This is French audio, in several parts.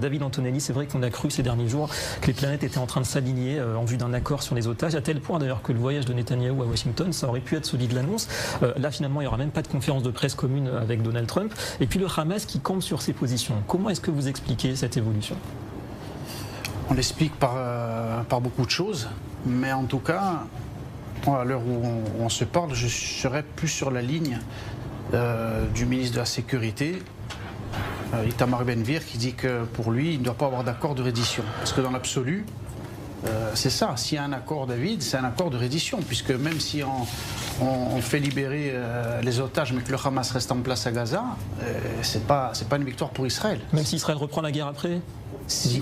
David Antonelli, c'est vrai qu'on a cru ces derniers jours que les planètes étaient en train de s'aligner en vue d'un accord sur les otages, à tel point d'ailleurs que le voyage de Netanyahou à Washington, ça aurait pu être celui de l'annonce. Là finalement il n'y aura même pas de conférence de presse commune avec Donald Trump. Et puis le Hamas qui campe sur ses positions. Comment est-ce que vous expliquez cette évolution? On l'explique par beaucoup de choses, mais en tout cas, à l'heure où on se parle, je serais plus sur la ligne du ministre de la Sécurité, Itamar Ben-Gvir, qui dit que pour lui, il ne doit pas avoir d'accord de reddition. Parce que dans l'absolu, c'est ça, s'il y a un accord, David, c'est un accord de reddition, puisque même si on fait libérer les otages, mais que le Hamas reste en place à Gaza, c'est pas une victoire pour Israël. Même si Israël reprend la guerre après? C'est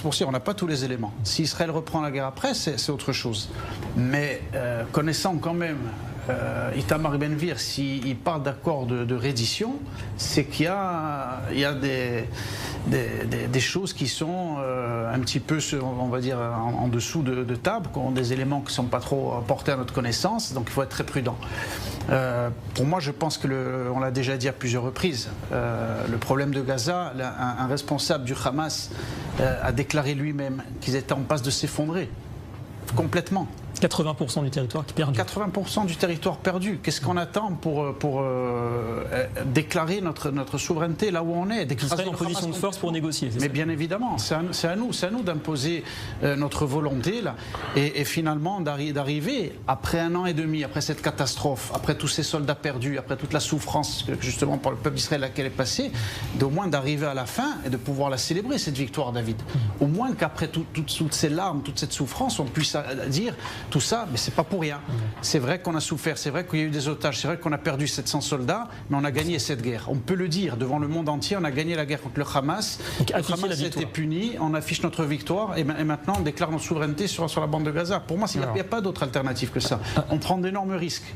pour ça qu'on n'a pas tous les éléments. Si Israël reprend la guerre après, c'est autre chose. Mais connaissant quand même Itamar Ben-Gvir, s'il parle d'accord de reddition, c'est qu'il y a des choses qui sont un petit peu, on va dire, en dessous de table, qui ont des éléments qui ne sont pas trop portés à notre connaissance, donc il faut être très prudent. Pour moi, je pense que, on l'a déjà dit à plusieurs reprises, le problème de Gaza, un responsable du Hamas a déclaré lui-même qu'ils étaient en passe de s'effondrer complètement. 80% du territoire qui est perdu. 80% du territoire perdu. Qu'est-ce qu'on attend pour déclarer notre souveraineté là où on est? Qui serait en position de force pour négocier. Mais bien évidemment, c'est à nous d'imposer notre volonté là, et finalement d'arriver après 1 an et demi, après cette catastrophe, après tous ces soldats perdus, après toute la souffrance que justement pour le peuple d'Israël laquelle est passée, d'au moins d'arriver à la fin et de pouvoir la célébrer cette victoire, David. Au moins qu'après toutes ces larmes, toute cette souffrance, on puisse dire tout ça, mais c'est pas pour rien. C'est vrai qu'on a souffert, c'est vrai qu'il y a eu des otages, c'est vrai qu'on a perdu 700 soldats, mais on a gagné cette guerre. On peut le dire devant le monde entier, on a gagné la guerre contre le Hamas. Le Hamas a été puni, on affiche notre victoire et maintenant on déclare notre souveraineté sur la bande de Gaza. Pour moi, il n'y a pas d'autre alternative que ça. On prend d'énormes risques.